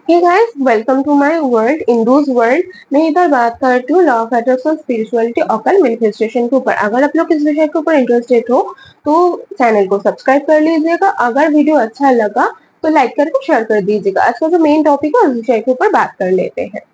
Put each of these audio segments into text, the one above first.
Hey guys, welcome to my world Indu's world. मैं इधर बात करती हूँ लॉ ऑफ अट्रैक्शन, स्पिरिचुअलिटी और कल मैनिफेस्टेशन के ऊपर। अगर आप लोग इस विषय के ऊपर इंटरेस्टेड हो तो चैनल को सब्सक्राइब कर लीजिएगा। अगर वीडियो अच्छा लगा तो लाइक करके शेयर कर दीजिएगा। आज का जो मेन टॉपिक है उस विषय के ऊपर बात कर लेते हैं।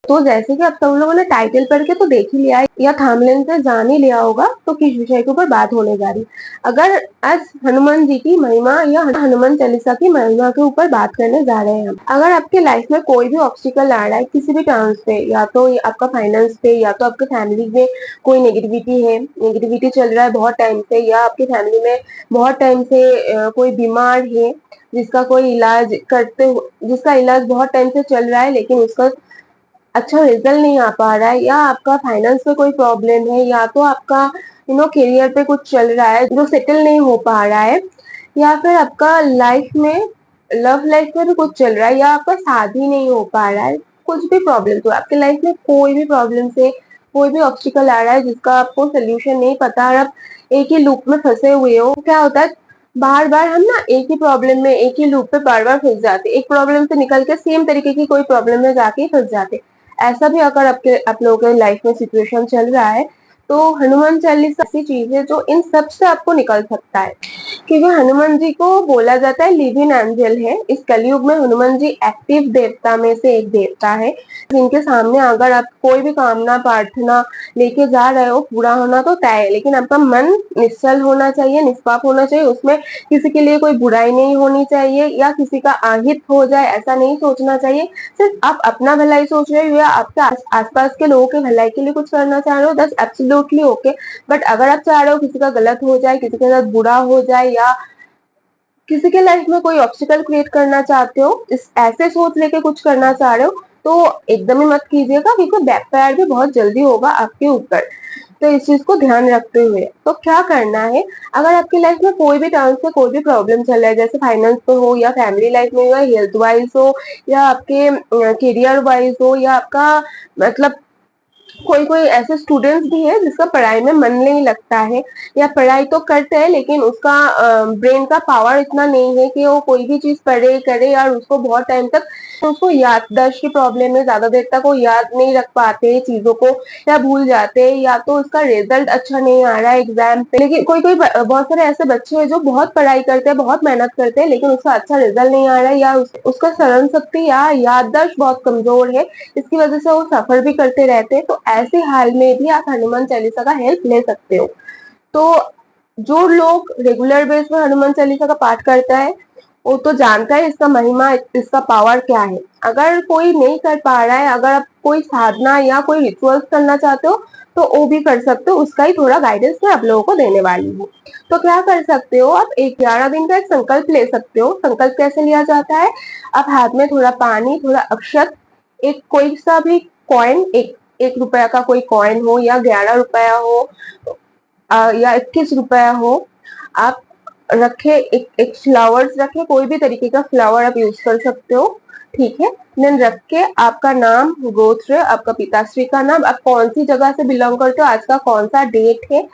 तो जैसे कि आप सब लोगों ने टाइटल पढ़ के तो देख ही लिया है या थंबनेल से जान ही लिया होगा तो किस विषय के ऊपर बात होने जा रही। अगर आज हनुमान जी की महिमा या हनुमान चालीसा की महिमा के ऊपर बात करने जा रहे हैं हम। अगर आपके लाइफ में कोई भी ऑब्स्टिकल आ रहा है किसी भी टर्म्स पे, या तो आपका फाइनेंस पे, या तो आपके फैमिली में कोई नेगेटिविटी चल रहा है बहुत टाइम से, या आपके फैमिली में बहुत टाइम से कोई बीमार है जिसका इलाज बहुत टाइम से चल रहा है लेकिन उसका अच्छा रिजल्ट नहीं आ पा रहा है, या आपका फाइनेंस में कोई प्रॉब्लम है, या तो आपका करियर पे कुछ चल रहा है जो सेटल नहीं हो पा रहा है, या फिर आपका लाइफ में लव लाइफ में भी कुछ चल रहा है, या आपका शादी नहीं हो पा रहा है, कुछ भी प्रॉब्लम, तो आपके लाइफ में कोई भी प्रॉब्लम से कोई भी ऑब्स्टिकल आ रहा है जिसका आपको सोल्यूशन नहीं पता और आप एक ही लूप में फंसे हुए हो। क्या होता है, बार बार हम ना एक ही प्रॉब्लम में एक ही लूप पे बार बार फंस जाते, एक प्रॉब्लम से निकल के सेम तरीके की कोई प्रॉब्लम में जाके फंस जाते। ऐसा भी अगर आप लोगों के लाइफ में सिचुएशन चल रहा है तो हनुमान चालीसा ऐसी चीज है जो इन सब से आपको निकल सकता है। क्योंकि हनुमान जी को बोला जाता है लिविंग एंजल है। इस कलयुग में हनुमान जी एक्टिव देवता में से एक देवता है, जिनके सामने अगर आप कोई भी कामना प्रार्थना लेके जा रहे हो पूरा होना तो तय है, लेकिन आपका मन निश्चल होना चाहिए, निष्पाप होना चाहिए। उसमें किसी के लिए कोई बुराई नहीं होनी चाहिए या किसी का अहित हो जाए ऐसा नहीं सोचना चाहिए। सिर्फ आप अपना भलाई सोच रहे हो या आपके आसपास के लोगों के भलाई के लिए कुछ करना चाह रहे हो, दैट्स एब्सोल्युटली ओके। बट अगर आप चाह रहे हो किसी का गलत हो जाए, किसी के साथ बुरा हो जाए, या किसी के लाइफ में कोई ऑब्स्टिकल क्रिएट करना चाहते हो, इस ऐसे सोच लेके कुछ करना चाह रहे हो, तो एकदम ही मत कीजिएगा, क्योंकि बैकफायर भी बहुत जल्दी होगा आपके ऊपर। तो इस चीज को ध्यान रखते हुए तो क्या करना है, अगर आपकी लाइफ में कोई भी टर्म से कोई भी प्रॉब्लम चल रहा है, जैसे फाइनेंस पे हो, या फैमिली लाइफ में, या हेल्थ वाइज हो, या आपके करियर वाइज हो, या आपका मतलब कोई कोई ऐसे स्टूडेंट्स भी है जिसका पढ़ाई में मन नहीं लगता है, या पढ़ाई तो करते हैं लेकिन उसका ब्रेन का पावर इतना नहीं है कि वो कोई भी चीज पढ़े करे और उसको बहुत टाइम तक, तो उसको याददाश्त की प्रॉब्लम है, ज्यादा देर तक वो याद नहीं रख पाते चीजों को या भूल जाते हैं, या तो उसका रिजल्ट अच्छा नहीं आ रहा है एग्जाम पे। लेकिन कोई कोई बहुत सारे ऐसे बच्चे हैं जो बहुत पढ़ाई करते हैं, बहुत मेहनत करते हैं, लेकिन उसका अच्छा रिजल्ट नहीं आ रहा है, या उसका स्मरण शक्ति या याददाश्त बहुत कमजोर है, इसकी वजह से वो सफर भी करते रहते हैं। तो ऐसे हाल में भी आप हनुमान चालीसा का हेल्प ले सकते हो। तो जो लोग रेगुलर बेस में हनुमान चालीसा का पाठ करता है वो तो जानता है इसका महिमा, इसका पावर क्या है। अगर कोई नहीं कर पा रहा है, अगर आप कोई साधना या कोई रिचुअल्स करना चाहते हो तो वो भी कर सकते हो। उसका ही थोड़ा गाइडेंस मैं आप लोगों को देने वाली हूँ। तो क्या कर सकते हो, आप 11 दिन का एक संकल्प ले सकते हो। संकल्प कैसे लिया जाता है, आप हाथ में थोड़ा पानी, थोड़ा अक्षत, एक कोई सा भी कॉइन, एक रुपया का कोई कॉइन हो, या 11 रुपया हो, या 21 रुपया हो, आप रखे, एक फ्लावर्स रखे, कोई भी तरीके का फ्लावर आप यूज कर सकते हो, ठीक है। देन रख के आपका नाम, गोत्र, आपका पिताश्री का नाम, आप कौन सी जगह से बिलोंग करते हो, आज का कौन सा डेट है,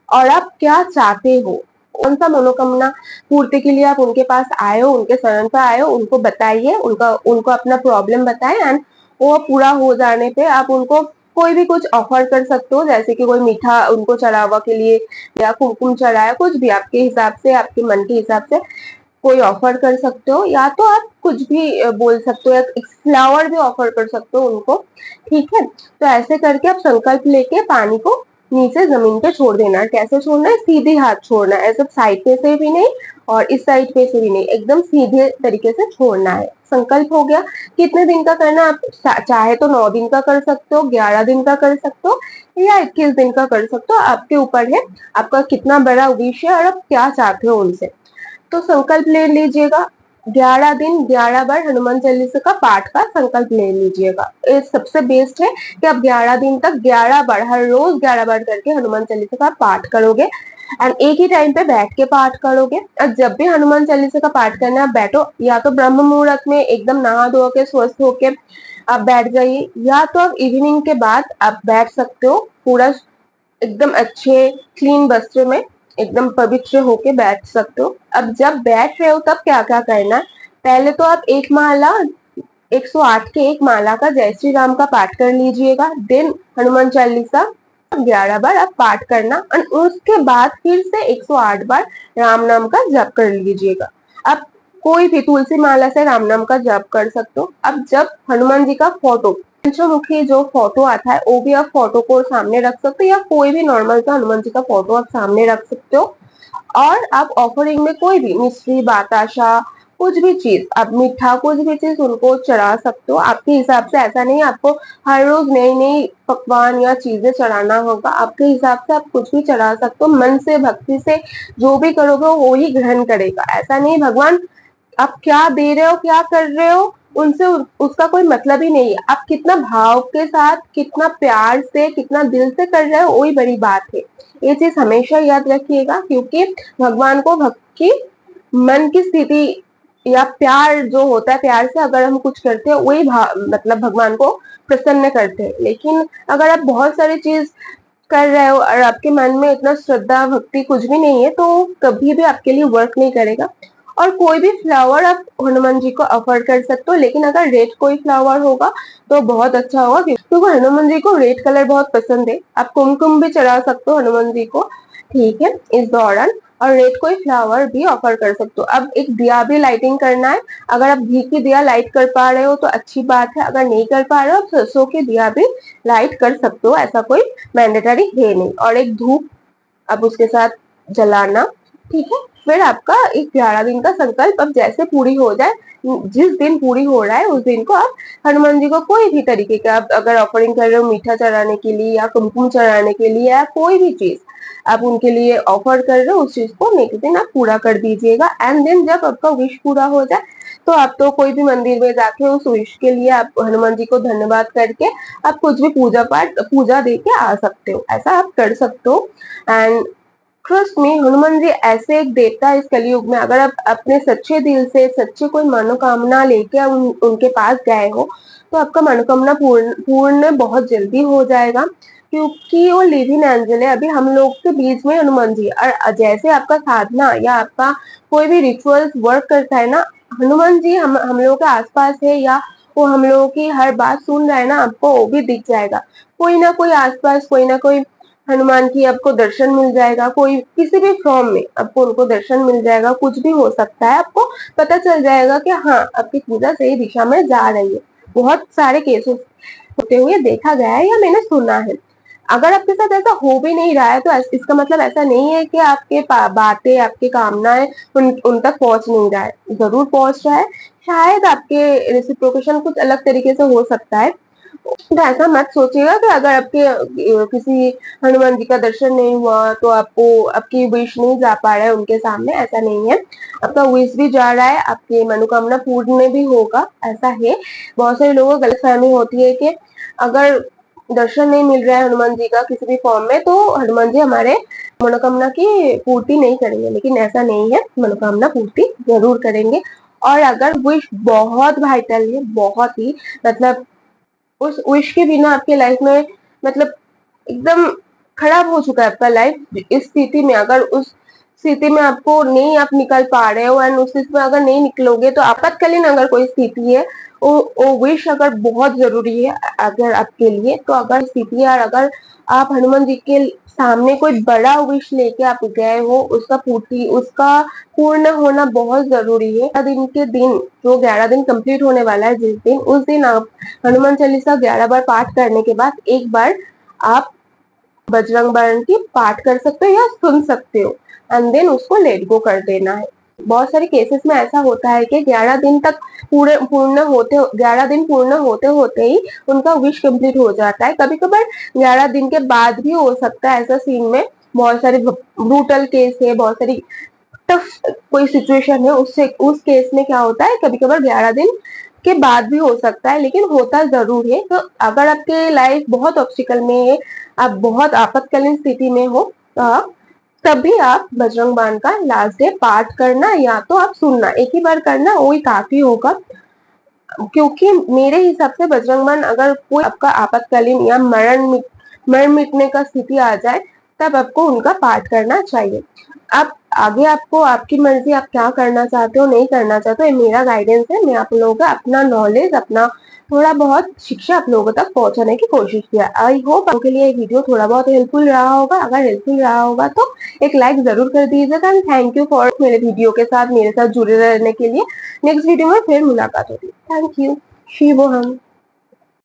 और आप क्या चाहते हो, कौन सा मनोकामना पूर्ति के लिए आप उनके पास आए हो, उनके शरण पर आए हो, उनको बताइए, उनको अपना प्रॉब्लम बताएं। एंड वो पूरा हो जाने पे आप उनको कोई भी कुछ ऑफर कर सकते हो, जैसे कि कोई मीठा उनको चढ़ावा के लिए, या कुमकुम चढ़ाया, कुछ भी आपके हिसाब से, आपके मन के हिसाब से कोई ऑफर कर सकते हो, या तो आप कुछ भी बोल सकते हो, एक फ्लावर भी ऑफर कर सकते हो उनको, ठीक है। तो ऐसे करके आप संकल्प लेके पानी को नीचे जमीन पे छोड़ देना है। कैसे छोड़ना है, सीधे हाथ छोड़ना है, ऐसे साइड पे से भी नहीं और इस साइड पे से भी नहीं, एकदम सीधे तरीके से छोड़ना है। संकल्प हो गया। कितने दिन का करना, आप चाहे तो 9 दिन का कर सकते हो, 11 दिन का कर सकते हो, या 21 दिन का कर सकते हो, आपके ऊपर है आपका कितना बड़ा विश है और आप क्या चाहते हो उनसे। तो संकल्प ले लीजिएगा, 11 दिन 11 बार हनुमान चालीसा का पाठ का संकल्प ले लीजिएगा। ये सबसे बेस्ट है कि आप 11 दिन तक 11 बार, हर रोज 11 बार करके हनुमान चालीसा का पाठ करोगे, एंड एक ही टाइम पे बैठ के पाठ करोगे। और जब भी हनुमान चालीसा का पाठ करना है, बैठो, या तो ब्रह्म मुहूर्त में एकदम नहा धो के स्वस्थ होके आप बैठ जाइए, या तो आप इवनिंग के बाद आप बैठ सकते हो पूरा एकदम अच्छे क्लीन वस्त्र में, एकदम पवित्र होके बैठ सकते हो। अब जब बैठ रहे हो तब क्या क्या करना है, पहले तो आप एक माला 108 के एक माला का जय श्री राम का पाठ कर लीजिएगा। देन हनुमान चालीसा 11 बार आप पाठ करना और उसके बाद फिर से 108 बार राम नाम का जप कर लीजिएगा। आप कोई भी तुलसी माला से राम नाम का जप कर सकते हो। अब जब हनुमान जी का फोटो, पंचमुखी जो फोटो आता है वो भी आप फोटो को सामने रख सकते हो, या कोई भी नॉर्मल सा हनुमान जी का फोटो आप सामने रख सकते हो। और आप ऑफरिंग में कोई भी मिश्री, बताशा, कुछ भी चीज, आप मीठा कुछ भी चीज उनको चढ़ा सकते हो। आपके हिसाब से, ऐसा नहीं आपको हर रोज नई नई पकवान या चीजें चढ़ाना होगा। आपके हिसाब से आप कुछ भी चढ़ा सकते हो। मन से, भक्ति से जो भी करोगे वो ही ग्रहण करेगा। ऐसा नहीं भगवान आप क्या दे रहे हो, क्या कर रहे हो, उनसे उसका कोई मतलब ही नहीं है। आप कितना भाव के साथ, कितना प्यार से, कितना दिल से कर रहे हो, वही बड़ी बात है। ये चीज हमेशा याद रखिएगा, क्योंकि भगवान को भक्ति, मन की स्थिति या प्यार जो होता है, प्यार से अगर हम कुछ करते हैं वही मतलब भगवान को प्रसन्न करते हैं। लेकिन अगर आप बहुत सारी चीज कर रहे हो और आपके मन में इतना श्रद्धा भक्ति कुछ भी नहीं है, तो कभी भी आपके लिए वर्क नहीं करेगा। और कोई भी फ्लावर आप हनुमान जी को ऑफर कर सकते हो, लेकिन अगर रेड कोई फ्लावर होगा तो बहुत अच्छा होगा, क्योंकि हनुमान जी को रेड कलर बहुत पसंद है। आप कुमकुम भी चढ़ा सकते हो हनुमान जी को, ठीक है, इस दौरान। और रेड कोई फ्लावर भी ऑफर कर सकते हो। अब एक दिया भी लाइटिंग करना है। अगर आप घी की दिया लाइट कर पा रहे हो तो अच्छी बात है, अगर नहीं कर पा रहे हो तो सरसों के दिया भी लाइट कर सकते हो, ऐसा कोई मैंडेटरी है नहीं। और एक धूप अब उसके साथ जलाना, ठीक है। फिर आपका एक 11 दिन का संकल्प अब जैसे पूरी हो जाए, जिस दिन पूरी हो रहा है उस दिन को आप हनुमान जी को कोई भी तरीके का, आप अगर ऑफरिंग कर रहे हो मीठा चढ़ाने के लिए या कुमकुम चढ़ाने के लिए या कोई भी चीज आप उनके लिए ऑफर कर रहे हो, उस चीज को नेक्स्ट दिन आप पूरा कर दीजिएगा। एंड देन जब आपका विश पूरा हो जाए तो आप तो कोई भी मंदिर में जाके उस विश के लिए आप हनुमान जी को धन्यवाद करके आप कुछ भी पूजा पाठ, पूजा दे के आ सकते हो। ऐसा आप कर सकते हो। And trust me, Hanuman ji ऐसे एक देवता इस कलयुग में, अगर आप अपने सच्चे दिल से, सच्चे कोई मनोकामना लेके उनके पास गए हो तो आपका मनोकामना पूर्ण बहुत जल्दी हो जाएगा, क्योंकि वो लिविंग एंजल है। अभी हम लोग के बीच में हनुमान जी, और जैसे आपका साधना या आपका कोई भी रिचुअल्स वर्क करता है ना, हनुमान जी हम लोगों के आसपास है, या वो हम लोगों की हर बात सुन रहा है ना, आपको वो भी दिख जाएगा। कोई ना कोई आसपास, कोई ना कोई हनुमान की आपको दर्शन मिल जाएगा, कोई किसी भी फॉर्म में आपको उनको दर्शन मिल जाएगा। कुछ भी हो सकता है, आपको पता चल जाएगा कि हाँ आपकी पूजा सही दिशा में जा रही है। बहुत सारे केसेस होते हुए देखा गया है या मैंने सुना है। अगर आपके साथ ऐसा हो भी नहीं रहा है तो इसका मतलब ऐसा नहीं है कि आपके बातें, आपकी कामनाएं उन तक पहुंच नहीं रहा है। जरूर पहुंच रहा है, शायद आपके रेसिप्रोकेशन कुछ अलग तरीके से हो सकता है। तो ऐसा मत सोचिएगा कि अगर आपके किसी हनुमान जी का दर्शन नहीं हुआ तो आपको आपकी विश नहीं जा पा रहा है उनके सामने, ऐसा नहीं है। आपका विश भी जा रहा है, आपकी मनोकामना पूर्ण भी होगा, ऐसा है। बहुत सारे लोगों को गलतफहमी होती है कि अगर दर्शन नहीं मिल रहा है हनुमान जी का किसी भी फॉर्म में तो हनुमान जी हमारे मनोकामना की पूर्ति नहीं करेंगे, लेकिन ऐसा नहीं है, मनोकामना पूर्ति जरूर करेंगे। और अगर विश बहुत वाइटल है, बहुत ही, मतलब उस विश के बिना आपके लाइफ में, मतलब एकदम खराब हो चुका है आपका लाइफ, इस स्थिति में अगर उस स्थिति में आपको नहीं, आप निकल पा रहे हो, एंड उस स्थिति में अगर नहीं निकलोगे तो आपातकालीन अगर कोई स्थिति है, वो विश अगर बहुत जरूरी है अगर आपके लिए, तो अगर स्थिति है और अगर आप हनुमान जी के सामने कोई बड़ा विश लेके आप गए हो, उसका पूर्ति, उसका पूर्ण होना बहुत जरूरी है। 11 दिन के दिन, जो 11 दिन कंप्लीट होने वाला है जिस दिन, उस दिन आप हनुमान चालीसा 11 बार पाठ करने के बाद एक बार आप बजरंग बाण की पाठ कर सकते हो या सुन सकते हो, एंड देन उसको लेट गो कर देना है। बहुत सारे केसेस में ऐसा होता है कि 11 दिन तक पूरे पूर्ण होते 11 दिन पूर्ण होते होते ही उनका विश कंप्लीट हो जाता है। कभी कभार 11 दिन के बाद भी हो सकता है ऐसा सीन में। बहुत सारे ब्रूटल केस है, बहुत सारी टफ कोई सिचुएशन है, उससे उस केस में क्या होता है, कभी कभार 11 दिन के बाद भी हो सकता है, लेकिन होता जरूर है। तो अगर आपके लाइफ बहुत ऑब्स्टिकल में है, आप बहुत आपातकालीन स्थिति में हो, तो तभी आप बजरंग बाण का लास्ट डे पाठ करना या तो आप सुनना, एक ही बार करना वही काफी होगा। क्योंकि मेरे हिसाब से बजरंग बाण, अगर कोई आपका आपातकालीन या मरण मिटने का स्थिति आ जाए तब आपको उनका पार्ट करना चाहिए। अब आगे आपको आपकी मर्जी, आप क्या करना चाहते हो नहीं करना चाहते हो, ये मेरा गाइडेंस है। मैं आप लोगों का अपना नॉलेज, अपना थोड़ा बहुत शिक्षा आप लोगों तक पहुंचाने की कोशिश किया। आई होप आपके लिए ये वीडियो थोड़ा बहुत हेल्पफुल रहा होगा। अगर हेल्पफुल रहा होगा तो एक लाइक जरूर कर दीजिएगा। एंड थैंक यू फॉर मेरे वीडियो के साथ मेरे साथ जुड़े रहने के लिए। नेक्स्ट वीडियो में फिर मुलाकात होगी। Thank you. शिवोहम।